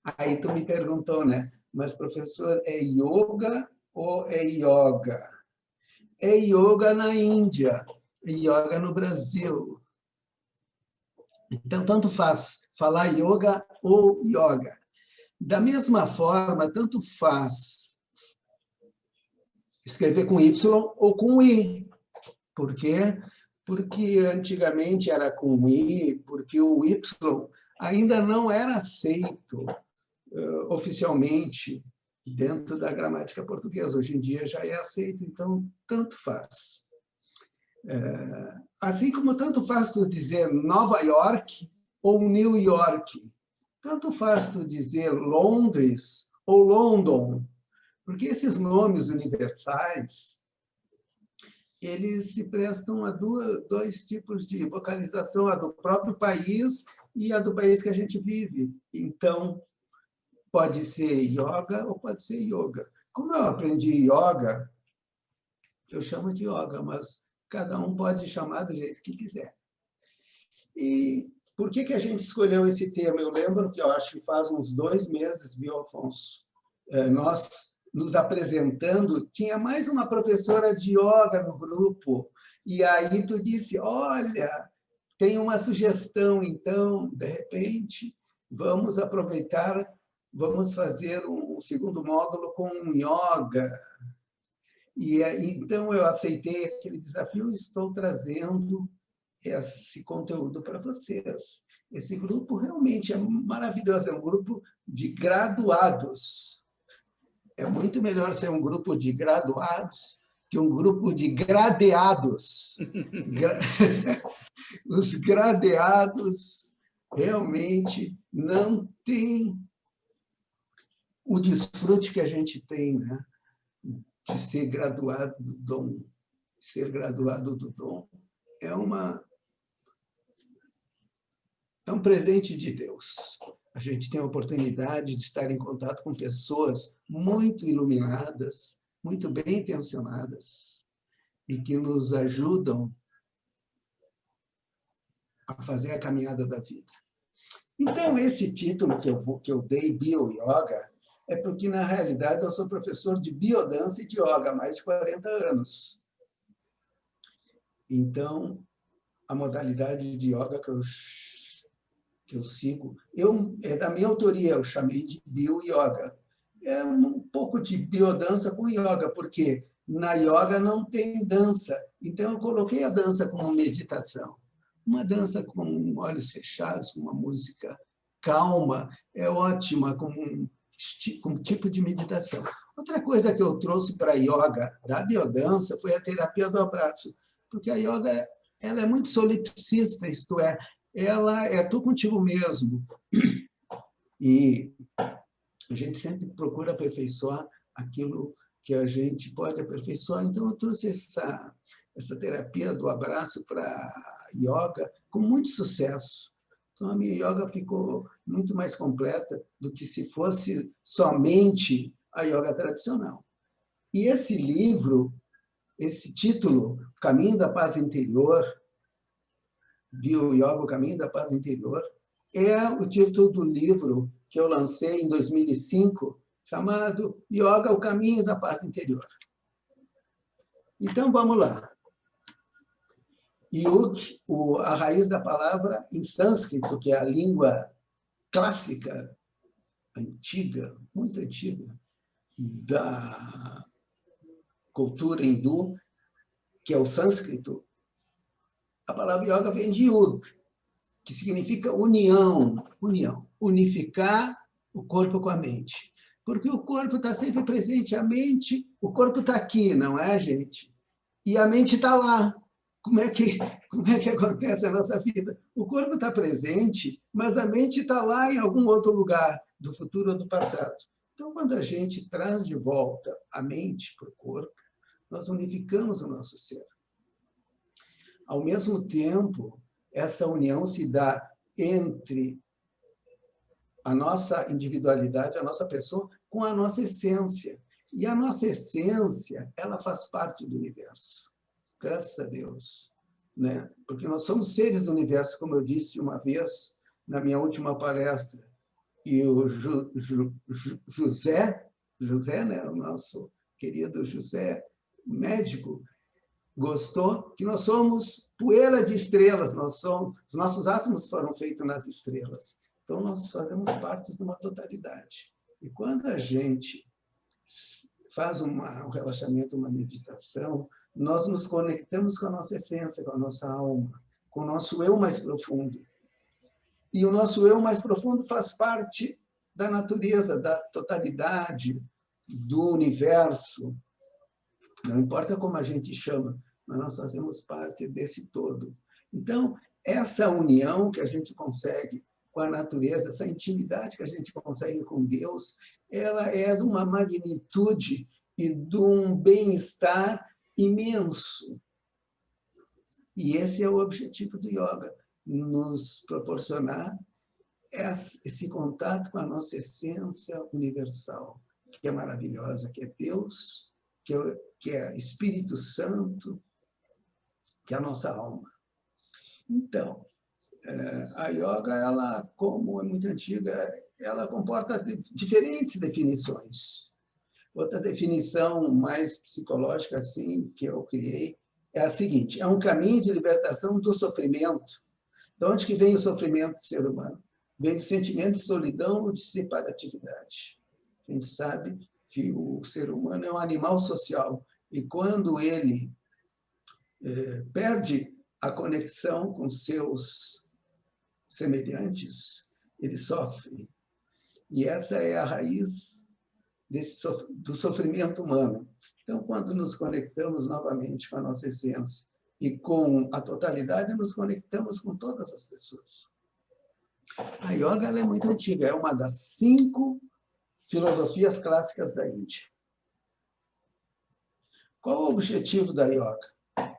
Aí tu me perguntou, né? Mas, professor, é yoga ou é yoga? É yoga na Índia, é yoga no Brasil. Então, tanto faz falar yoga ou yoga. Da mesma forma, tanto faz escrever com Y ou com I. Por quê? Porque antigamente era com I, porque o Y ainda não era aceito oficialmente dentro da gramática portuguesa. Hoje em dia já é aceito, então tanto faz. Assim como tanto faz tu dizer Nova York ou New York, tanto faz tu dizer Londres ou London, porque esses nomes universais, eles se prestam a dois tipos de vocalização, a do próprio país e a do país que a gente vive. Então, pode ser yoga ou pode ser yoga. Como eu aprendi yoga, eu chamo de yoga, mas cada um pode chamar do jeito que quiser. E por que a gente escolheu esse tema? Eu lembro que, eu acho que faz uns 2 meses, viu, Afonso? Nós nos apresentando, tinha mais uma professora de yoga no grupo, e aí tu disse, olha, tem uma sugestão, então, de repente, vamos aproveitar, vamos fazer um segundo módulo com yoga. E então eu aceitei aquele desafio e estou trazendo esse conteúdo para vocês. Esse grupo realmente é maravilhoso, é um grupo de graduados. É muito melhor ser um grupo de graduados que um grupo de gradeados. Os gradeados realmente não têm o desfrute que a gente tem, né? De ser graduado do dom. Ser graduado do dom é um presente de Deus. A gente tem a oportunidade de estar em contato com pessoas muito iluminadas, muito bem intencionadas, e que nos ajudam a fazer a caminhada da vida. Então, esse título que eu dei, Bio-Yoga, é porque, na realidade, eu sou professor de biodança e de yoga há mais de 40 anos. Então, a modalidade de yoga que eu sigo, é da minha autoria, eu chamei de Bio-Yoga. É um pouco de biodança com yoga, porque na yoga não tem dança. Então, eu coloquei a dança como meditação. Uma dança com olhos fechados, com uma música calma, é ótima como tipo de meditação. Outra coisa que eu trouxe para a yoga da biodança foi a terapia do abraço, porque a yoga ela é muito solipsista, isto é, ela é tu contigo mesmo. E a gente sempre procura aperfeiçoar aquilo que a gente pode aperfeiçoar. Então, eu trouxe essa terapia do abraço para yoga com muito sucesso. Então, a minha yoga ficou muito mais completa do que se fosse somente a yoga tradicional. E esse livro, esse título, Caminho da Paz Interior, Bio-Yoga, o Caminho da Paz Interior, é o título do livro que eu lancei em 2005, chamado Yoga, o Caminho da Paz Interior. Então, vamos lá. Yug, a raiz da palavra em sânscrito, que é a língua clássica, antiga, muito antiga, da cultura hindu, que é o sânscrito, a palavra yoga vem de yug, que significa união, unificar o corpo com a mente. Porque o corpo está sempre presente, a mente, o corpo está aqui, não é, gente? E a mente está lá. Como é que acontece a nossa vida? O corpo está presente, mas a mente está lá em algum outro lugar, do futuro ou do passado. Então, quando a gente traz de volta a mente para o corpo, nós unificamos o nosso ser. Ao mesmo tempo, essa união se dá entre a nossa individualidade, a nossa pessoa, com a nossa essência. E a nossa essência, ela faz parte do universo. Graças a Deus. Né? Porque nós somos seres do universo, como eu disse uma vez na minha última palestra. e o José, né, o nosso querido José, médico, gostou, que nós somos poeira de estrelas, os nossos átomos foram feitos nas estrelas. Então, nós fazemos parte de uma totalidade. E quando a gente faz um relaxamento, uma meditação, nós nos conectamos com a nossa essência, com a nossa alma, com o nosso eu mais profundo. E o nosso eu mais profundo faz parte da natureza, da totalidade, do universo. Não importa como a gente chama, mas nós fazemos parte desse todo. Então, essa união que a gente consegue com a natureza, essa intimidade que a gente consegue com Deus, ela é de uma magnitude e de um bem-estar imenso. E esse é o objetivo do yoga, nos proporcionar esse contato com a nossa essência universal, que é maravilhosa, que é Deus, que é Espírito Santo, que é a nossa alma. Então, a yoga, ela, como é muito antiga, ela comporta diferentes definições. Outra definição mais psicológica, assim, que eu criei, é a seguinte: é um caminho de libertação do sofrimento. De onde que vem o sofrimento do ser humano? Vem do sentimento de solidão ou de separatividade. A gente sabe que o ser humano é um animal social, e quando ele perde a conexão com seus semelhantes, ele sofre. E essa é a raiz do sofrimento humano. Então, quando nos conectamos novamente com a nossa essência e com a totalidade, nos conectamos com todas as pessoas. A yoga, ela é muito antiga, é uma das 5 filosofias clássicas da Índia. Qual o objetivo da yoga?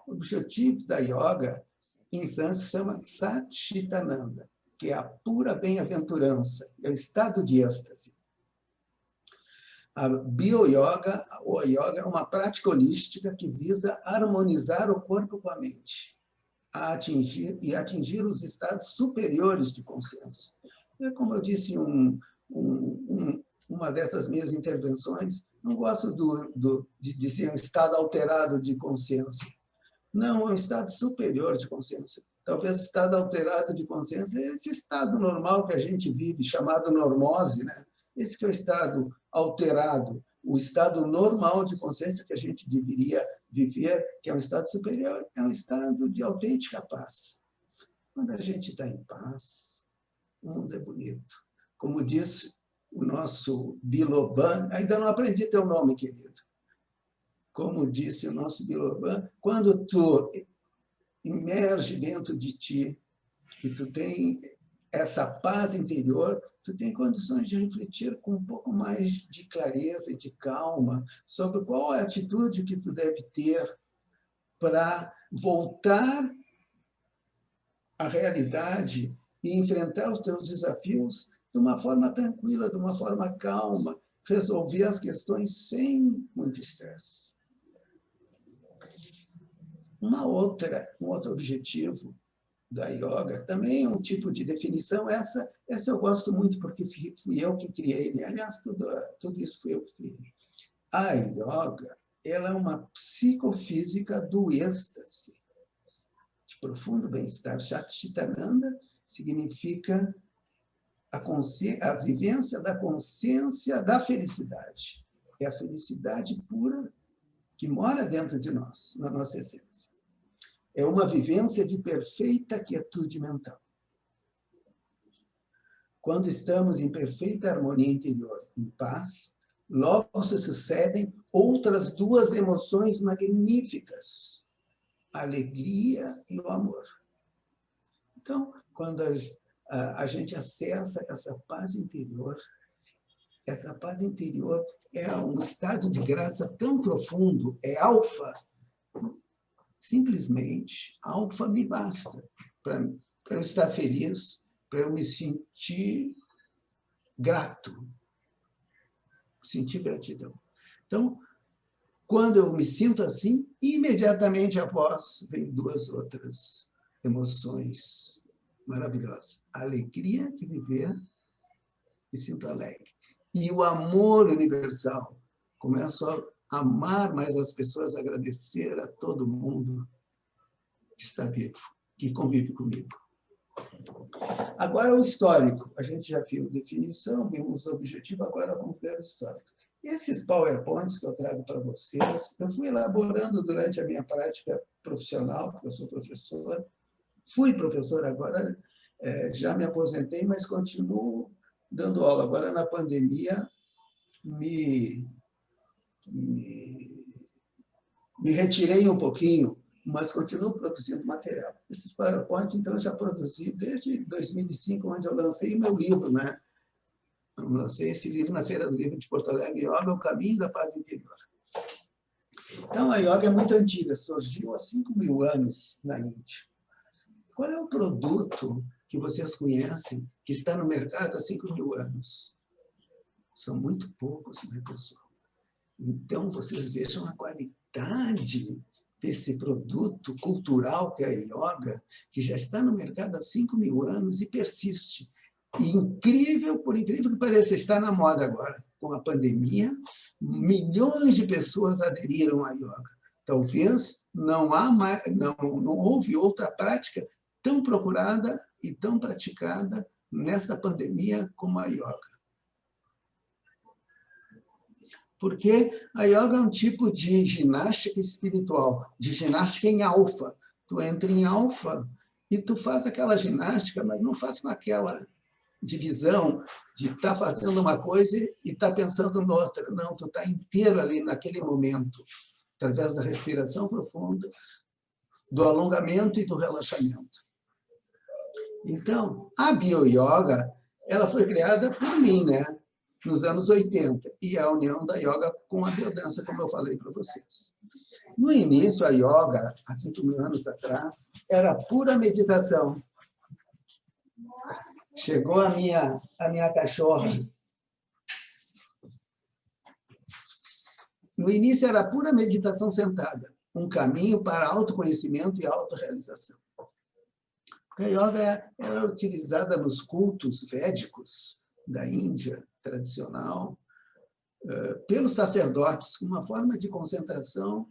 O objetivo da yoga, em sânscrito, se chama Satchitananda, que é a pura bem-aventurança, é o estado de êxtase. A bio-yoga, ou a yoga, é uma prática holística que visa harmonizar o corpo com a mente, atingir os estados superiores de consciência. É como eu disse em uma dessas minhas intervenções, não gosto de dizer um estado alterado de consciência. Não, é um estado superior de consciência. Talvez estado alterado de consciência é esse estado normal que a gente vive, chamado normose, né? Esse que é o estado alterado, o estado normal de consciência que a gente deveria viver, que é um estado superior, é um estado de autêntica paz. Quando a gente está em paz, o mundo é bonito. Como disse o nosso Biloban, ainda não aprendi teu nome, querido. Como disse o nosso Biloban, quando tu emerge dentro de ti e tu tem essa paz interior, tu tem condições de refletir com um pouco mais de clareza e de calma sobre qual é a atitude que tu deve ter para voltar à realidade e enfrentar os teus desafios de uma forma tranquila, de uma forma calma, resolver as questões sem muito estresse. Um outro objetivo da yoga, também um tipo de definição, essa eu gosto muito, porque fui eu que criei, né? Aliás, tudo isso fui eu que criei. A yoga, ela é uma psicofísica do êxtase, de profundo bem-estar. Satchitananda significa a vivência da consciência da felicidade. É a felicidade pura que mora dentro de nós, na nossa essência. É uma vivência de perfeita quietude mental. Quando estamos em perfeita harmonia interior, em paz, logo se sucedem outras 2 emoções magníficas, a alegria e o amor. Então, quando a gente acessa essa paz interior é um estado de graça tão profundo, é alfa. Simplesmente, alfa me basta para eu estar feliz, para eu me sentir grato, sentir gratidão. Então, quando eu me sinto assim, imediatamente após, vem 2 outras emoções maravilhosas. A alegria de viver me sinto alegre. E o amor universal. Começo a amar mais as pessoas, agradecer a todo mundo que está vivo, que convive comigo. Agora, o histórico. A gente já viu definição, vimos o objetivo, agora vamos ver o histórico. Esses PowerPoints que eu trago para vocês, eu fui elaborando durante a minha prática profissional, porque eu sou professor. Fui professor agora, já me aposentei, mas continuo dando aula. Agora, na pandemia, me retirei um pouquinho, mas continuo produzindo material. Esses PowerPoint, então, eu já produzi desde 2005, onde eu lancei o meu livro, né? Eu lancei esse livro na Feira do Livro de Porto Alegre, Yoga, o Caminho da Paz Interior. Então, a yoga é muito antiga, surgiu há 5.000 anos na Índia. Qual é o produto que vocês conhecem que está no mercado há 5.000 anos? São muito poucos, né, pessoal? Então, vocês vejam a qualidade desse produto cultural que é a yoga, que já está no mercado há 5.000 anos e persiste. E incrível, por incrível que pareça, está na moda agora. Com a pandemia, milhões de pessoas aderiram à yoga. Talvez não houve outra prática tão procurada e tão praticada nesta pandemia como a yoga. Porque a yoga é um tipo de ginástica espiritual, de ginástica em alfa. Tu entra em alfa e tu faz aquela ginástica, mas não faz com aquela divisão de estar fazendo uma coisa e estar pensando noutra. Não, tu está inteiro ali naquele momento, através da respiração profunda, do alongamento e do relaxamento. Então, a Bioyoga, ela foi criada por mim, né? Nos anos 80, e é a união da yoga com a biodança, como eu falei para vocês. No início, a yoga, há 5.000 anos atrás, era pura meditação. Chegou a minha cachorra. No início, era pura meditação sentada, um caminho para autoconhecimento e autorrealização. A yoga era utilizada nos cultos védicos da Índia, tradicional, pelos sacerdotes, como uma forma de concentração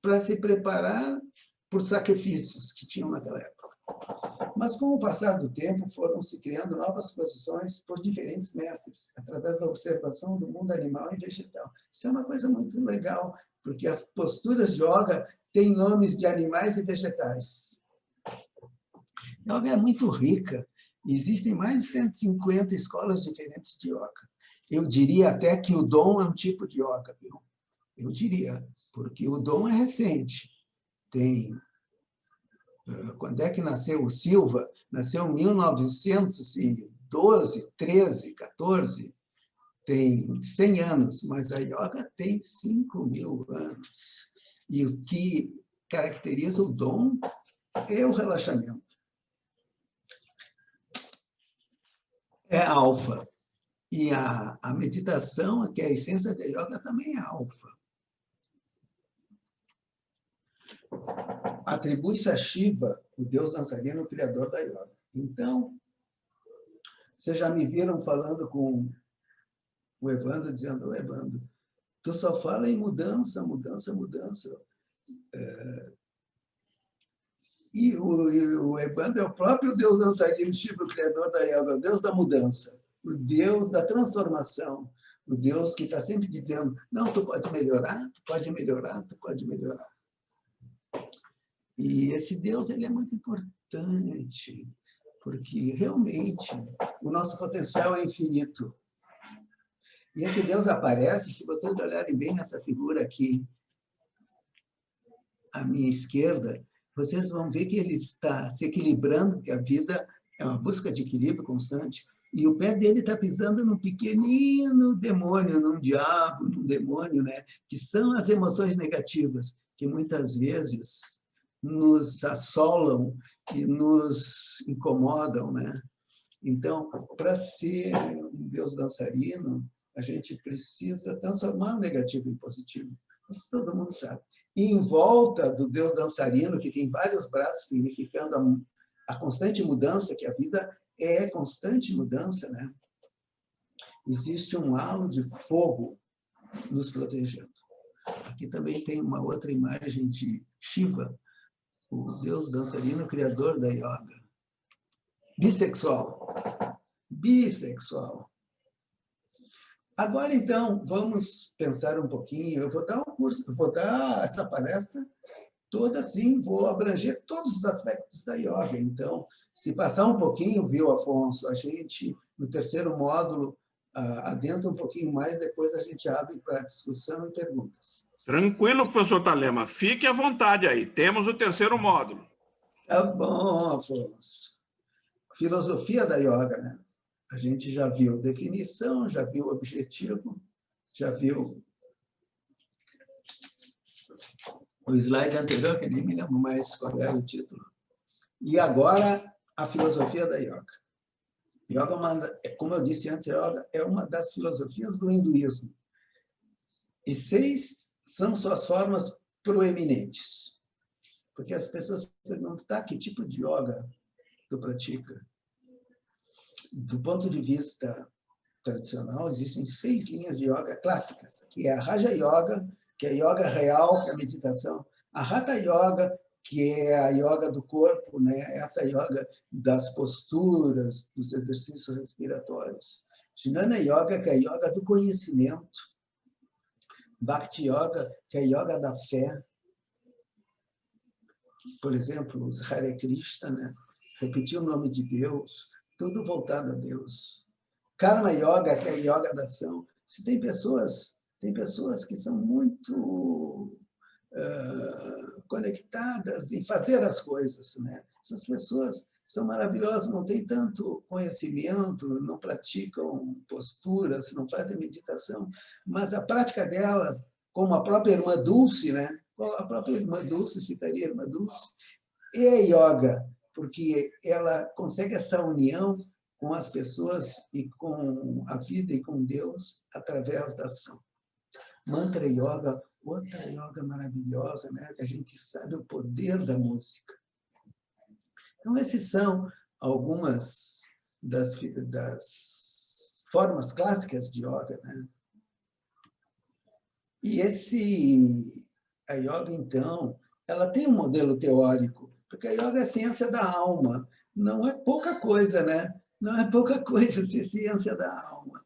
para se preparar por sacrifícios que tinham naquela época. Mas, com o passar do tempo, foram se criando novas posições por diferentes mestres, através da observação do mundo animal e vegetal. Isso é uma coisa muito legal, porque as posturas de yoga têm nomes de animais e vegetais. A yoga é muito rica. Existem mais de 150 escolas diferentes de yoga. Eu diria até que o Dom é um tipo de yoga, viu? Eu diria, porque o Dom é recente. Quando é que nasceu o Silva? Nasceu em 1912, 13, 14. Tem 100 anos, mas a yoga tem 5.000 anos. E o que caracteriza o Dom é o relaxamento. É alfa. E a meditação, que é a essência da yoga, também é alfa. Atribui-se a Shiva, o deus dançarino, o criador da yoga. Então, vocês já me viram falando com o Evandro, dizendo: Evandro, tu só fala em mudança, mudança, mudança. E o Evandro é o próprio deus dançarino, Shiva, o criador da yoga, o deus da mudança, o deus da transformação, o deus que está sempre dizendo: não, tu pode melhorar, tu pode melhorar, tu pode melhorar. E esse Deus, ele é muito importante, porque realmente o nosso potencial é infinito. E esse Deus aparece, se vocês olharem bem nessa figura aqui, à minha esquerda, vocês vão ver que ele está se equilibrando, porque a vida é uma busca de equilíbrio constante, e o pé dele está pisando num pequenino demônio, num diabo, num demônio, né? Que são as emoções negativas, que muitas vezes nos assolam e nos incomodam, né? Então, para ser um deus dançarino, a gente precisa transformar o negativo em positivo. Isso todo mundo sabe. E em volta do deus dançarino, que tem vários braços, significando a constante mudança, que a vida é constante mudança, né? existe um halo de fogo nos protegendo. Aqui também tem uma outra imagem de Shiva, o deus dançarino criador da yoga. Bissexual. Bissexual. Agora, então, vamos pensar um pouquinho. Eu vou dar um curso, eu vou dar essa palestra toda assim, vou abranger todos os aspectos da yoga. Então, se passar um pouquinho, viu, Afonso, a gente, no terceiro módulo, adentra um pouquinho mais, depois a gente abre para discussão e perguntas. Tranquilo, professor Thalema. Fique à vontade aí. Temos o terceiro módulo. Tá bom, Afonso. Filosofia da yoga, né? A gente já viu definição, já viu objetivo, já viu o slide anterior, que nem me lembro mais qual era o título. E agora, a filosofia da yoga. Yoga, como eu disse antes, yoga é uma das filosofias do hinduísmo. E 6 são suas formas proeminentes. Porque as pessoas perguntam, tá, que tipo de yoga tu pratica? Do ponto de vista tradicional, existem 6 linhas de yoga clássicas, que é a Raja Yoga, que é a yoga real, que é a meditação, a Hatha Yoga, que é a yoga do corpo, né? Essa yoga das posturas, dos exercícios respiratórios. Jnana Yoga, que é a yoga do conhecimento. Bhakti Yoga, que é a yoga da fé. Por exemplo, os Hare Krishna, né? Repetir o nome de Deus, tudo voltado a Deus. Karma Yoga, que é a yoga da ação. Se tem pessoas que são muito conectadas em fazer as coisas, né? Essas pessoas são maravilhosas, não têm tanto conhecimento, não praticam posturas, não fazem meditação, mas a prática dela, como a própria irmã Dulce, né? A própria irmã Dulce, citaria a irmã Dulce, é yoga, porque ela consegue essa união com as pessoas e com a vida e com Deus através da ação. Mantra Yoga, outra yoga maravilhosa, né? Que a gente sabe o poder da música. Então, esses são algumas das formas clássicas de yoga, né? E a yoga, então, ela tem um modelo teórico, porque a yoga é ciência da alma. Não é pouca coisa, né? Não é pouca coisa ser ciência da alma.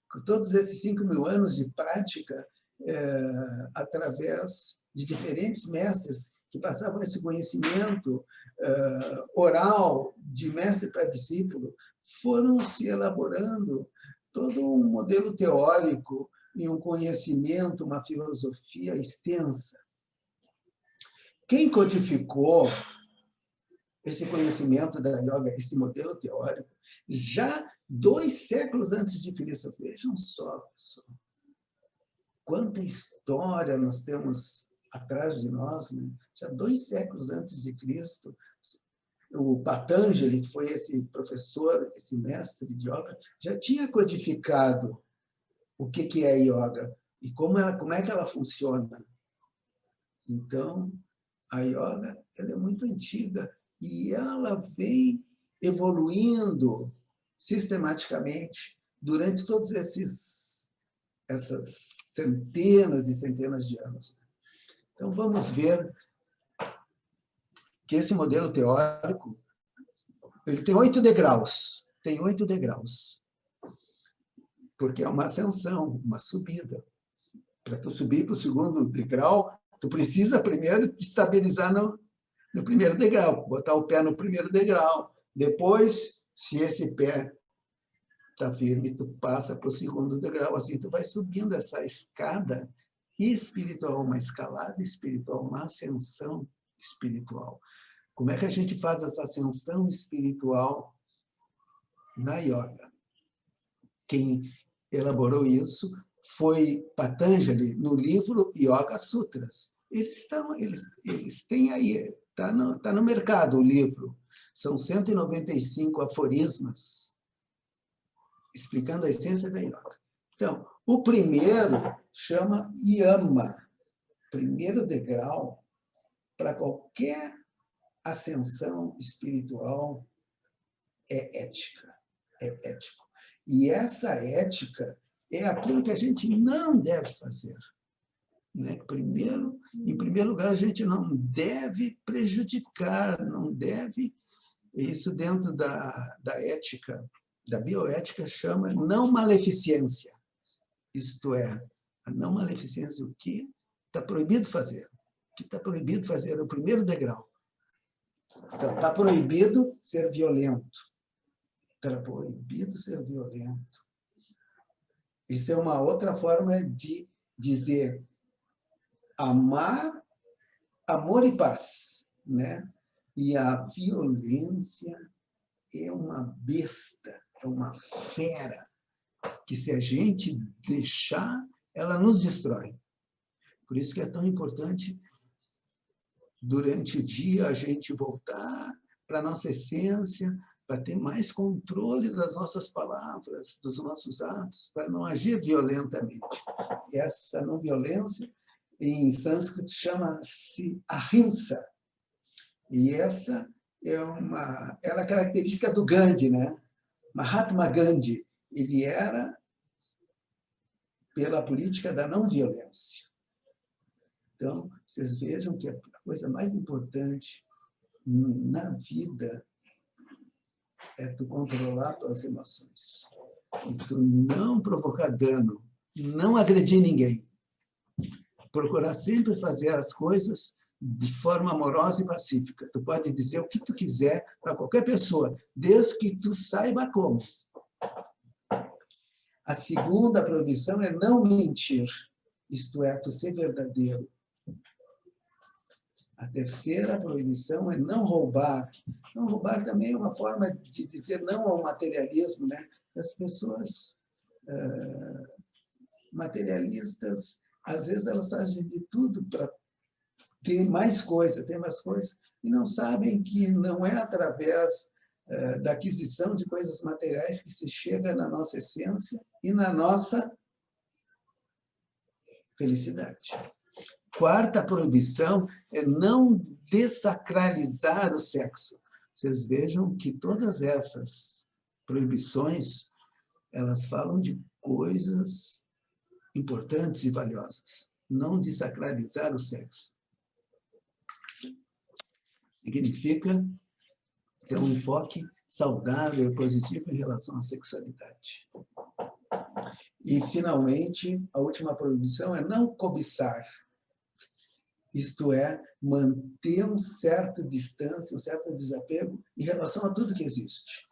Com todos esses 5.000 anos de prática, através de diferentes mestres que passavam esse conhecimento oral, de mestre para discípulo, foram se elaborando todo um modelo teórico e um conhecimento, uma filosofia extensa. Quem codificou esse conhecimento da yoga, esse modelo teórico, já 2 séculos antes de Cristo? Vejam só, pessoal. Quanta história nós temos atrás de nós, né? Já 2 séculos antes de Cristo, o Patanjali, que foi esse professor, esse mestre de yoga, já tinha codificado o que é yoga e como é que ela funciona. Então, a yoga, ela é muito antiga e ela vem evoluindo sistematicamente durante todos essas centenas e centenas de anos. Então, vamos ver que esse modelo teórico ele tem 8 degraus. Tem 8 degraus. Porque é uma ascensão, uma subida. Para tu subir para o segundo degrau, tu precisa primeiro te estabilizar no primeiro degrau, botar o pé no primeiro degrau. Depois, se esse pé está firme, tu passa para o segundo degrau. Assim, tu vai subindo essa escada espiritual, uma escalada espiritual, uma ascensão espiritual. Como é que a gente faz essa ascensão espiritual na yoga? Quem elaborou isso foi Patanjali, no livro Yoga Sutras. Eles têm aí, está no mercado o livro. São 195 aforismas explicando a essência da yoga. Então, o primeiro chama yama. Primeiro degrau para qualquer ascensão espiritual é ética, é ético. E essa ética é aquilo que a gente não deve fazer. Né? Em primeiro lugar, a gente não deve prejudicar, não deve... Isso dentro da ética, da bioética, chama não maleficência. Isto é, a não maleficência, o que está proibido fazer. O que está proibido fazer é o primeiro degrau. Então, está proibido ser violento. Está proibido ser violento. Isso é uma outra forma de dizer amar, amor e paz, né? E a violência é uma besta, é uma fera, que se a gente deixar, ela nos destrói. Por isso que é tão importante, durante o dia, a gente voltar para a nossa essência, para ter mais controle das nossas palavras, dos nossos atos, para não agir violentamente. E essa não violência, em sânscrito, chama-se ahimsa. E essa era a característica do Gandhi, né? Mahatma Gandhi, ele era pela política da não violência. Então, vocês vejam que a coisa mais importante na vida é tu controlar tuas emoções. E tu não provocar dano, não agredir ninguém. Procurar sempre fazer as coisas de forma amorosa e pacífica. Tu pode dizer o que tu quiser para qualquer pessoa, desde que tu saiba como. A segunda proibição é não mentir, isto é, tu ser verdadeiro. A terceira proibição é não roubar. Não roubar também é uma forma de dizer não ao materialismo, né? As pessoas materialistas, às vezes elas fazem de tudo para ter mais coisa, e não sabem que não é através da aquisição de coisas materiais que se chega na nossa essência e na nossa felicidade. Quarta proibição é não dessacralizar o sexo. Vocês vejam que todas essas proibições, elas falam de coisas importantes e valiosas. Não desacralizar o sexo. Significa ter um enfoque saudável e positivo em relação à sexualidade. E, finalmente, a última proibição é não cobiçar. Isto é, manter uma certa distância, um certo desapego em relação a tudo que existe.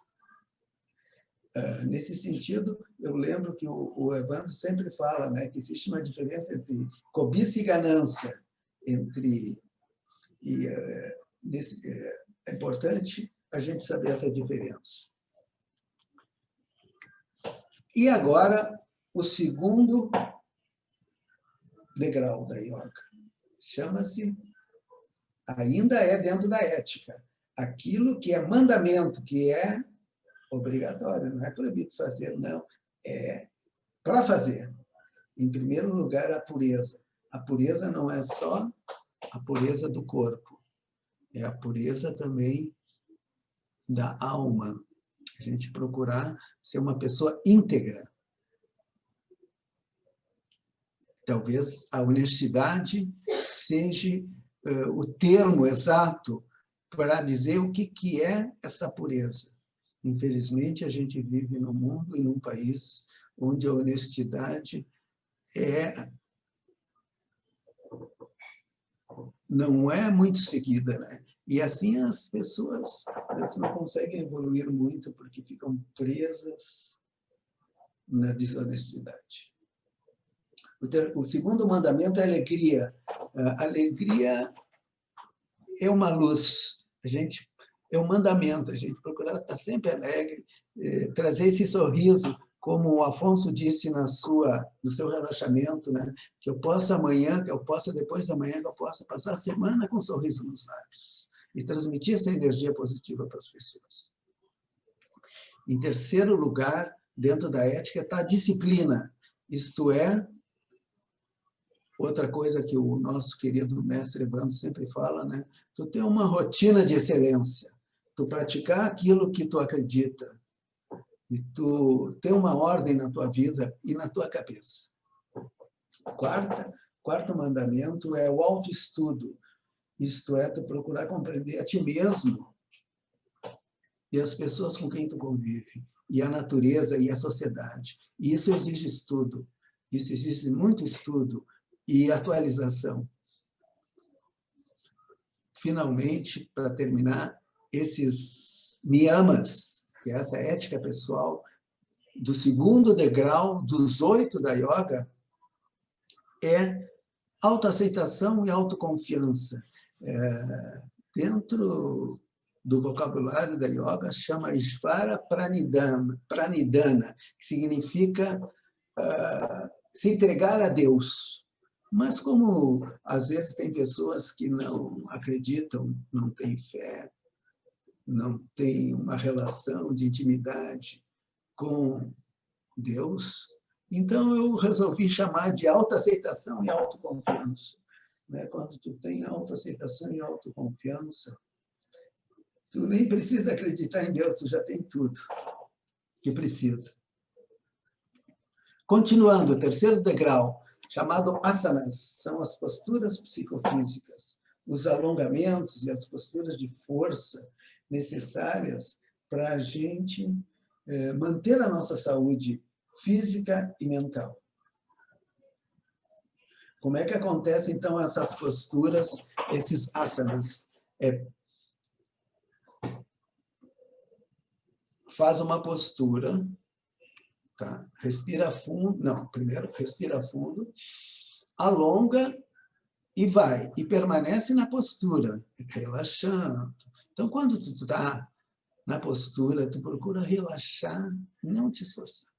Nesse sentido, eu lembro que o Evandro sempre fala, né, que existe uma diferença entre cobiça e ganância. É importante a gente saber essa diferença. E agora, o segundo degrau da yoga. Chama-se, ainda é dentro da ética, aquilo que é mandamento, que é obrigatório, não é proibido fazer, não, é para fazer. Em primeiro lugar, a pureza. A pureza não é só a pureza do corpo, é a pureza também da alma. A gente procurar ser uma pessoa íntegra. Talvez a honestidade seja o termo exato para dizer o que é essa pureza. Infelizmente, a gente vive num mundo e num país onde a honestidade não é muito seguida, né? E assim as pessoas não conseguem evoluir muito porque ficam presas na desonestidade. O segundo mandamento é a alegria. A alegria é uma luz. É um mandamento. A gente procurar estar sempre alegre, trazer esse sorriso, como o Afonso disse no seu relaxamento, né? Que eu possa amanhã, que eu possa depois da manhã, que eu possa passar a semana com um sorriso nos lábios e transmitir essa energia positiva para as pessoas. Em terceiro lugar, dentro da ética, está a disciplina. Isto é, outra coisa que o nosso querido mestre Evandro sempre fala, né? Tu tem uma rotina de excelência. Tu praticar aquilo que tu acredita. E tu tem uma ordem na tua vida e na tua cabeça. Quarto mandamento é o autoestudo. Isto é, tu procurar compreender a ti mesmo e as pessoas com quem tu convive, e a natureza e a sociedade. E isso exige estudo. Isso exige muito estudo e atualização. Finalmente, para terminar, esses niyamas, que é essa ética pessoal, do segundo degrau dos 8 da yoga, é autoaceitação e autoconfiança. Dentro do vocabulário da yoga, chama Ishvara Pranidhana, que significa se entregar a Deus. Mas como, às vezes, tem pessoas que não acreditam, não têm fé, não têm uma relação de intimidade com Deus, então eu resolvi chamar de autoaceitação e autoconfiança. Quando tu tem autoaceitação e autoconfiança, tu nem precisa acreditar em Deus, tu já tem tudo que precisa. Continuando, o terceiro degrau, chamado asanas, são as posturas psicofísicas, os alongamentos e as posturas de força necessárias para a gente manter a nossa saúde física e mental. Como é que acontece, então, essas posturas, esses asanas? Faz uma postura, tá? Respira fundo, não, primeiro respira fundo, alonga e vai, e permanece na postura, relaxando. Então, quando tu está na postura, tu procura relaxar, não te esforçar.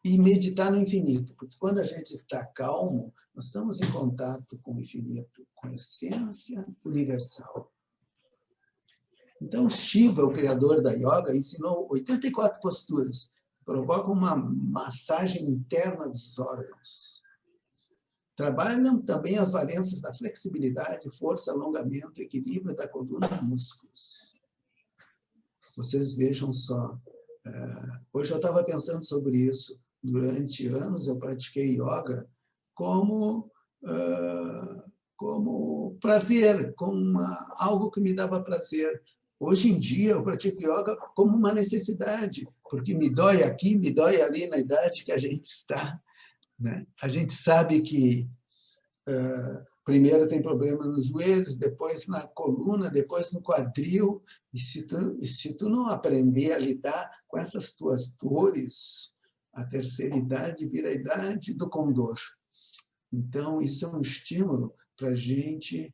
E meditar no infinito, porque quando a gente está calmo, nós estamos em contato com o infinito, com a essência universal. Então, Shiva, o criador da yoga, ensinou 84 posturas, provocam uma massagem interna dos órgãos. Trabalham também as valências da flexibilidade, força, alongamento, equilíbrio da coluna e músculos. Vocês vejam só. Hoje eu estava pensando sobre isso. Durante anos eu pratiquei yoga como prazer, como algo que me dava prazer. Hoje em dia eu pratico yoga como uma necessidade, porque me dói aqui, me dói ali na idade que a gente está. Né? A gente sabe que primeiro tem problema nos joelhos, depois na coluna, depois no quadril, e se tu não aprender a lidar com essas tuas dores, a terceira idade vira a idade do condor. Então, isso é um estímulo para a gente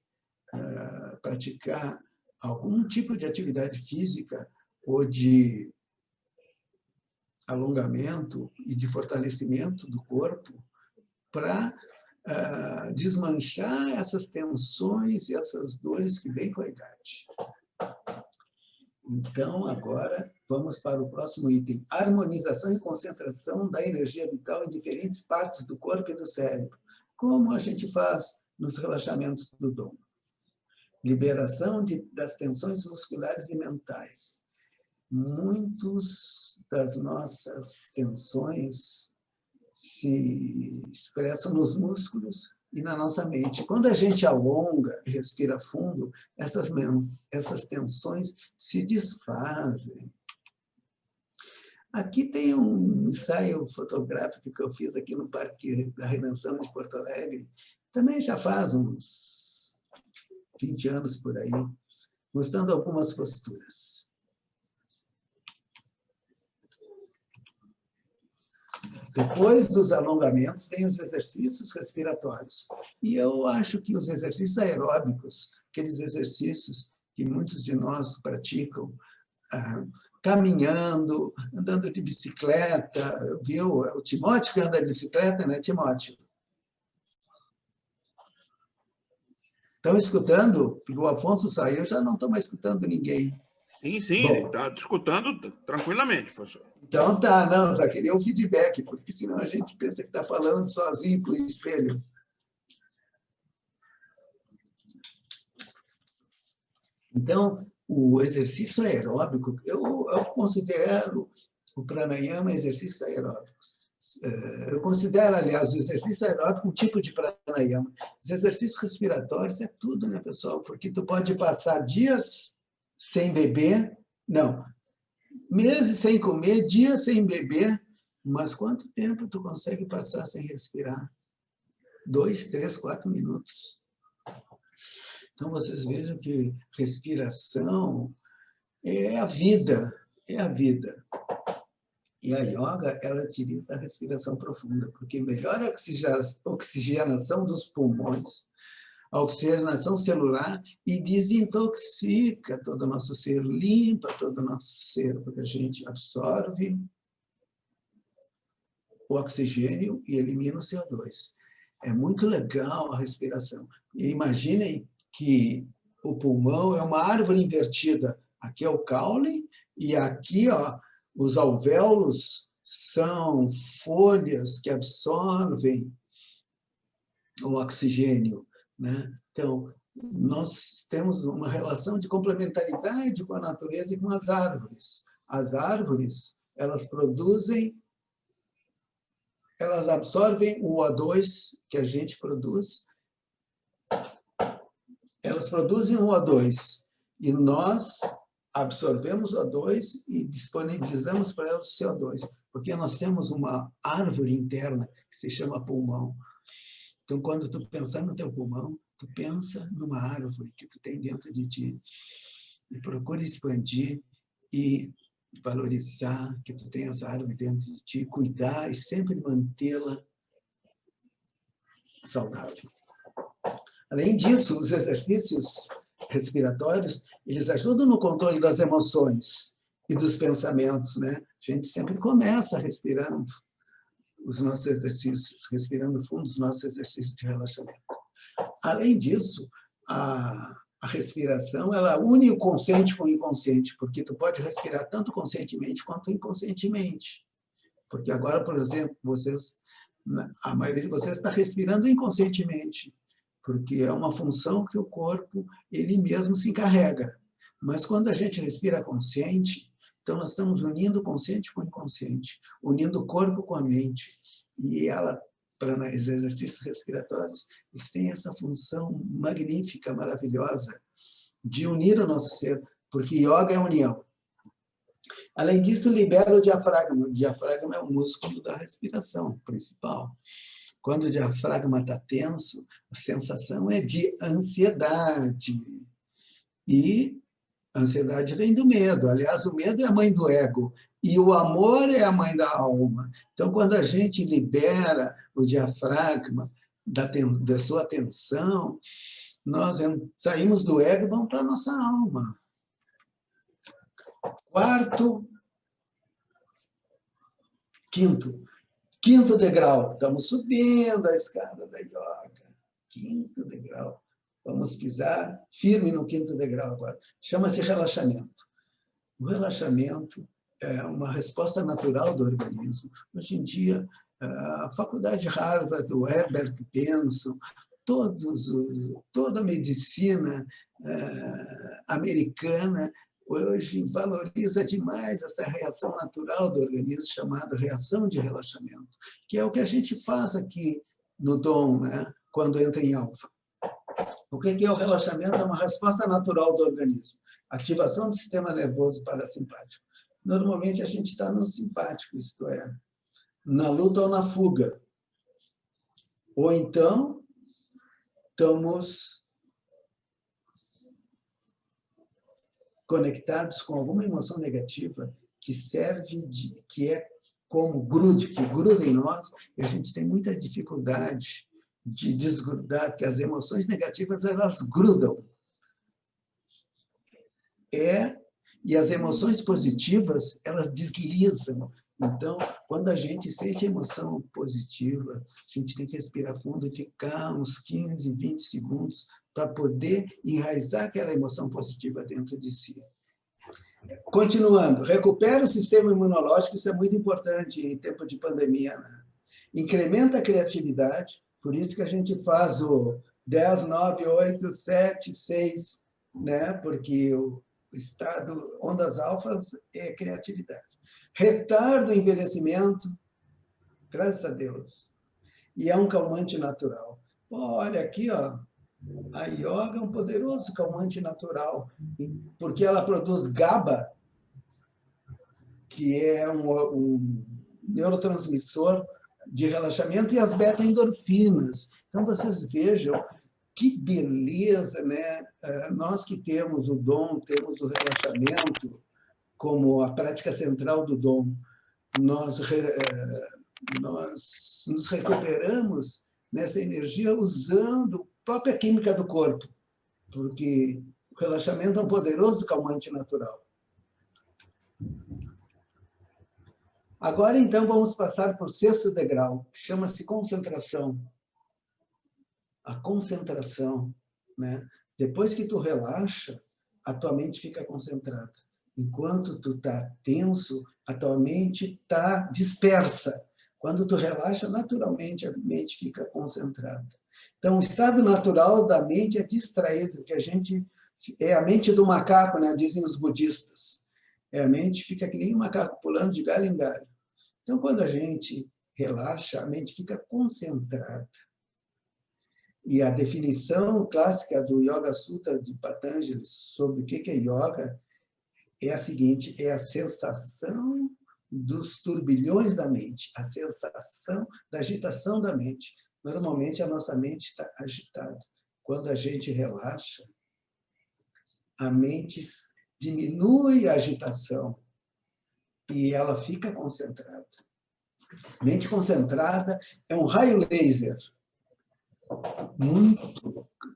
praticar algum tipo de atividade física ou de alongamento e de fortalecimento do corpo para desmanchar essas tensões e essas dores que vêm com a idade. Então, agora, vamos para o próximo item. Harmonização e concentração da energia vital em diferentes partes do corpo e do cérebro. Como a gente faz nos relaxamentos do Dom. Liberação das tensões musculares e mentais. Muitas das nossas tensões se expressam nos músculos e na nossa mente. Quando a gente alonga e respira fundo, essas tensões se desfazem. Aqui tem um ensaio fotográfico que eu fiz aqui no Parque da Redenção de Porto Alegre, também já faz uns 20 anos por aí, mostrando algumas posturas. Depois dos alongamentos, vem os exercícios respiratórios. E eu acho que os exercícios aeróbicos, aqueles exercícios que muitos de nós praticam, caminhando, andando de bicicleta, viu? O Timóteo que anda de bicicleta, né, Timóteo? Estão escutando? Porque o Afonso saiu, já não estou mais escutando ninguém. Sim, está escutando tranquilamente, professor. Então tá, não, só queria um feedback, porque senão a gente pensa que está falando sozinho com o espelho. Então, o exercício aeróbico, eu considero O pranayama é exercícios aeróbicos. Eu considero, aliás, o exercício aeróbico um tipo de pranayama. Os exercícios respiratórios é tudo, né, pessoal? Porque tu pode passar dias sem beber, não, meses sem comer, dias sem beber, mas quanto tempo tu consegue passar sem respirar? 2, 3, 4 minutos. Então, vocês vejam que respiração é a vida, é a vida. E a yoga, ela utiliza a respiração profunda, porque melhora a oxigenação dos pulmões, a oxigenação celular e desintoxica todo o nosso ser, limpa todo o nosso ser, porque a gente absorve o oxigênio e elimina o CO2. É muito legal a respiração. E imaginem que o pulmão é uma árvore invertida. Aqui é o caule e aqui, ó, os alvéolos são folhas que absorvem o oxigênio, né? Então, nós temos uma relação de complementaridade com a natureza e com as árvores. As árvores, elas absorvem o O2 que a gente produz, elas produzem o O2 e nós absorvemos o O2 e disponibilizamos para elas o CO2, porque nós temos uma árvore interna que se chama pulmão. Então, quando tu pensar no teu pulmão, tu pensa numa árvore que tu tem dentro de ti e procura expandir e valorizar que tu tem essa árvore dentro de ti, cuidar e sempre mantê-la saudável. Além disso, os exercícios respiratórios, eles ajudam no controle das emoções e dos pensamentos, né? A gente sempre começa respirando os nossos exercícios, respirando fundo os nossos exercícios de relaxamento. Além disso, a respiração, ela une o consciente com o inconsciente, porque tu pode respirar tanto conscientemente quanto inconscientemente. Porque agora, por exemplo, a maioria de vocês está respirando inconscientemente, porque é uma função que o corpo, ele mesmo se encarrega. Mas quando a gente respira consciente, então nós estamos unindo o consciente com o inconsciente, unindo o corpo com a mente. E ela, para os exercícios respiratórios, eles têm essa função magnífica, maravilhosa, de unir o nosso ser, porque yoga é união. Além disso, libera o diafragma. O diafragma é o músculo da respiração principal. Quando o diafragma está tenso, a sensação é de ansiedade. E a ansiedade vem do medo. Aliás, o medo é a mãe do ego. E o amor é a mãe da alma. Então, quando a gente libera o diafragma da sua tensão, nós saímos do ego e vamos para a nossa alma. Quinto degrau. Estamos subindo a escada da yoga. Quinto degrau. Vamos pisar firme no quinto degrau agora. Chama-se relaxamento. O relaxamento é uma resposta natural do organismo. Hoje em dia, a Faculdade Harvard, o Herbert Benson, toda a medicina americana hoje valoriza demais essa reação natural do organismo, chamada reação de relaxamento, que é o que a gente faz aqui no Dom, né, quando entra em alfa. O que é o relaxamento? É uma resposta natural do organismo. Ativação do sistema nervoso parasimpático. Normalmente, a gente está no simpático, isto é, na luta ou na fuga. Ou então, estamos conectados com alguma emoção negativa que é como grude, que gruda em nós, e a gente tem muita dificuldade de desgrudar, porque as emoções negativas, elas grudam. E as emoções positivas, elas deslizam. Então, quando a gente sente emoção positiva, a gente tem que respirar fundo e ficar uns 15, 20 segundos para poder enraizar aquela emoção positiva dentro de si. Continuando, recupera o sistema imunológico, isso é muito importante em tempo de pandemia, né? Incrementa a criatividade, por isso que a gente faz o 10, 9, 8, 7, 6, né? Porque o estado, ondas alfas é criatividade. retarda o envelhecimento, graças a Deus. E é um calmante natural. Olha aqui, ó, a yoga é um poderoso calmante natural, porque ela produz GABA, que é um neurotransmissor de relaxamento, e as beta-endorfinas. Então, vocês vejam que beleza, né? Nós que temos o dom, temos o relaxamento como a prática central do dom, nós nos recuperamos nessa energia usando a própria química do corpo, porque o relaxamento é um poderoso calmante natural. Agora, então, vamos passar para o 6º degrau, que chama-se concentração. A concentração, né? Depois que tu relaxa, a tua mente fica concentrada. Enquanto tu está tenso, a tua mente está dispersa. Quando tu relaxa, naturalmente a mente fica concentrada. Então, o estado natural da mente é distraído, que é a mente do macaco, né? Dizem os budistas. A mente fica que nem um macaco pulando de galho em galho. Então, quando a gente relaxa, a mente fica concentrada. E a definição clássica do Yoga Sutra de Patanjali sobre o que é yoga é a seguinte: é a sensação dos turbilhões da mente, a sensação da agitação da mente. Normalmente, a nossa mente está agitada. Quando a gente relaxa, a mente diminui a agitação e ela fica concentrada. Mente concentrada é um raio laser.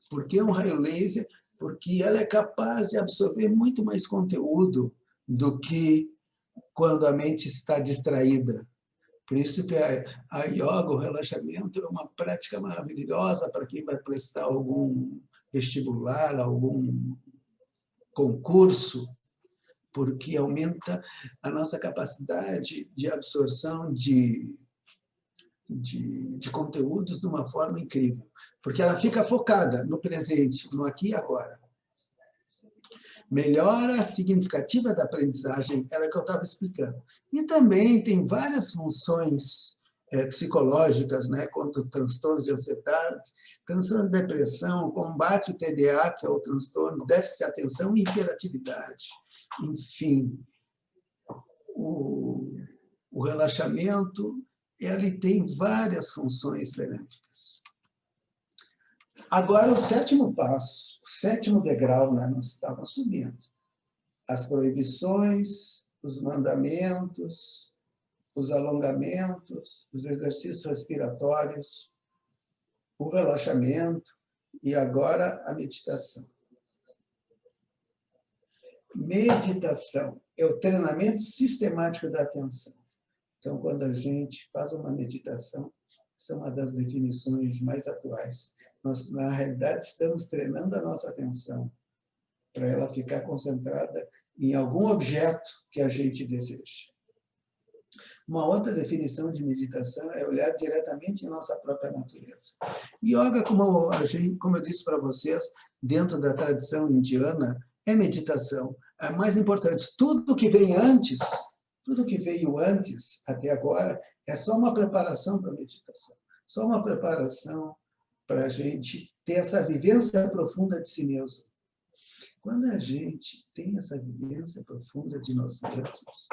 Por que um raio laser? Porque ela é capaz de absorver muito mais conteúdo do que quando a mente está distraída. Por isso que a yoga, o relaxamento, é uma prática maravilhosa para quem vai prestar algum vestibular, algum concurso, porque aumenta a nossa capacidade de absorção de conteúdos de uma forma incrível, porque ela fica focada no presente, no aqui e agora. Melhora significativa da aprendizagem, era o que eu estava explicando. E também tem várias funções psicológicas, né, quanto transtornos de ansiedade, transtorno de depressão, combate o TDA, que é o transtorno, déficit de atenção e hiperatividade. Enfim, o relaxamento, ele tem várias funções benéficas. Agora, o 7º passo, o 7º degrau, né, nós estávamos subindo. As proibições, os mandamentos, os alongamentos, os exercícios respiratórios, o relaxamento e agora a meditação. Meditação é o treinamento sistemático da atenção. Então, quando a gente faz uma meditação, essa é uma das definições mais atuais. Nós, na realidade, estamos treinando a nossa atenção para ela ficar concentrada em algum objeto que a gente deseja. Uma outra definição de meditação é olhar diretamente em nossa própria natureza. Yoga, como eu disse para vocês, dentro da tradição indiana, é meditação. É mais importante, tudo que vem antes, tudo que veio antes, até agora, é só uma preparação para a meditação. Só uma preparação para a gente ter essa vivência profunda de si mesmo. Quando a gente tem essa vivência profunda de nós mesmos,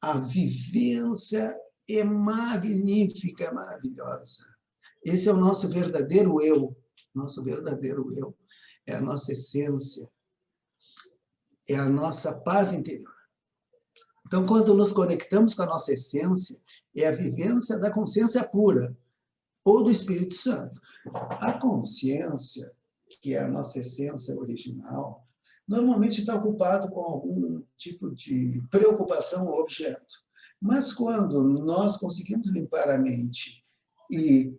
a vivência é magnífica, é maravilhosa. Esse é o nosso verdadeiro eu. Nosso verdadeiro eu. É a nossa essência. É a nossa paz interior. Então, quando nos conectamos com a nossa essência, é a vivência da consciência pura, ou do Espírito Santo. A consciência, que é a nossa essência original, normalmente está ocupado com algum tipo de preocupação ou objeto. Mas quando nós conseguimos limpar a mente e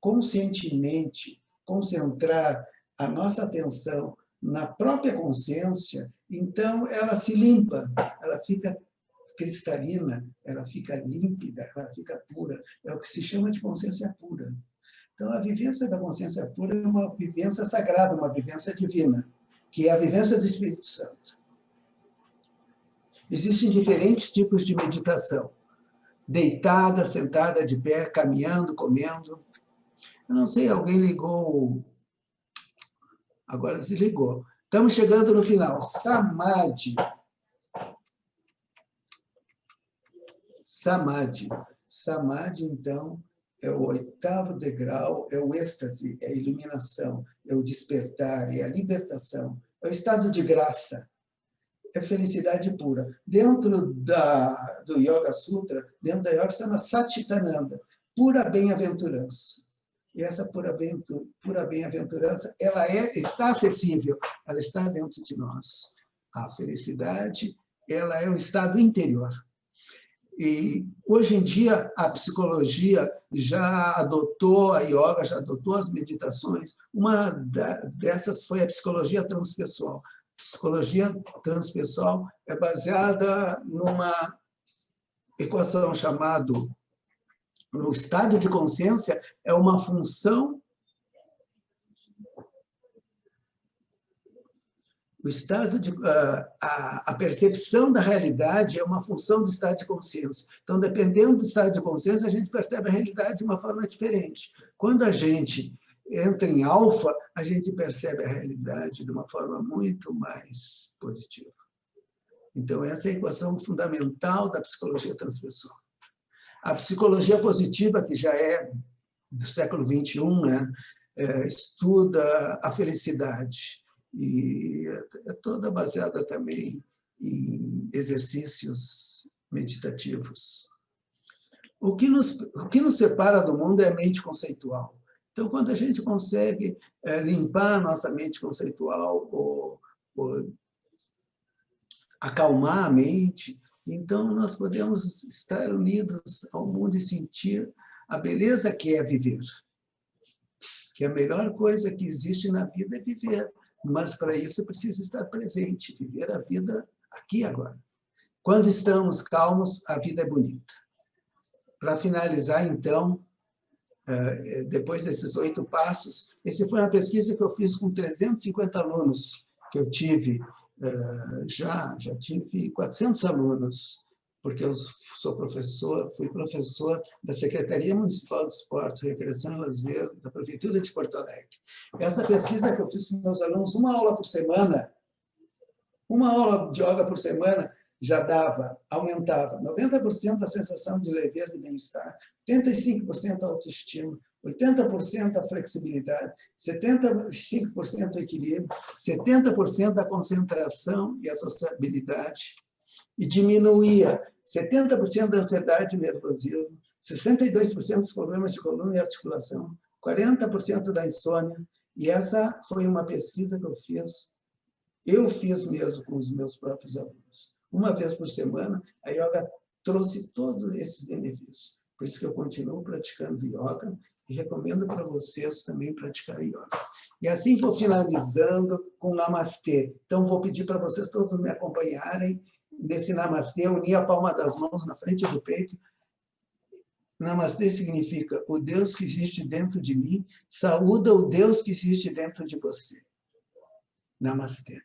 conscientemente concentrar a nossa atenção na própria consciência, então ela se limpa, ela fica cristalina, ela fica límpida, ela fica pura. É o que se chama de consciência pura. Então, a vivência da consciência pura é uma vivência sagrada, uma vivência divina, que é a vivência do Espírito Santo. Existem diferentes tipos de meditação. Deitada, sentada, de pé, caminhando, comendo. Eu não sei, alguém ligou... Agora desligou. Estamos chegando no final. Samadhi. Samadhi. Samadhi, então, é o 8º degrau, é o êxtase, é a iluminação, é o despertar, é a libertação, é o estado de graça, é felicidade pura. Dentro do Yoga Sutra, dentro da Yoga, se chama Satchitananda, pura bem-aventurança. E essa pura bem-aventurança, ela está acessível, ela está dentro de nós. A felicidade, ela é um estado interior. E, hoje em dia, a psicologia já adotou a yoga, já adotou as meditações. Uma dessas foi a psicologia transpessoal. Psicologia transpessoal é baseada numa equação chamada o estado de consciência é uma função. O estado de, a percepção da realidade é uma função do estado de consciência. Então, dependendo do estado de consciência, a gente percebe a realidade de uma forma diferente. Quando a gente entra em alfa, a gente percebe a realidade de uma forma muito mais positiva. Então, essa é a equação fundamental da psicologia transpessoal. A psicologia positiva, que já é do século XXI, né, estuda a felicidade. E é toda baseada também em exercícios meditativos. O que nos separa do mundo é a mente conceitual. Então, quando a gente consegue limpar a nossa mente conceitual, ou acalmar a mente, então nós podemos estar unidos ao mundo e sentir a beleza que é viver. Que a melhor coisa que existe na vida é viver. Mas, para isso, precisa estar presente, viver a vida aqui e agora. Quando estamos calmos, a vida é bonita. Para finalizar, então, depois desses 8 passos, essa foi uma pesquisa que eu fiz com 350 alunos que eu tive. Já tive 400 alunos, porque eu fui professor da Secretaria Municipal de Esportes, Recreação e Lazer da Prefeitura de Porto Alegre. Essa pesquisa que eu fiz com meus alunos, uma aula por semana, uma aula de yoga por semana, já aumentava 90% a sensação de leveza e bem-estar, 85% a autoestima, 80% a flexibilidade, 75% o equilíbrio, 70% a concentração e a sociabilidade, e diminuía 70% da ansiedade e nervosismo, 62% dos problemas de coluna e articulação, 40% da insônia. E essa foi uma pesquisa que eu fiz mesmo com os meus próprios alunos. Uma vez por semana, a yoga trouxe todos esses benefícios. Por isso que eu continuo praticando yoga e recomendo para vocês também praticar yoga. E assim vou finalizando com Namastê. Então, vou pedir para vocês todos me acompanharem nesse Namastê, unir a palma das mãos na frente do peito. Namastê significa o Deus que existe dentro de mim, saúda o Deus que existe dentro de você. Namastê.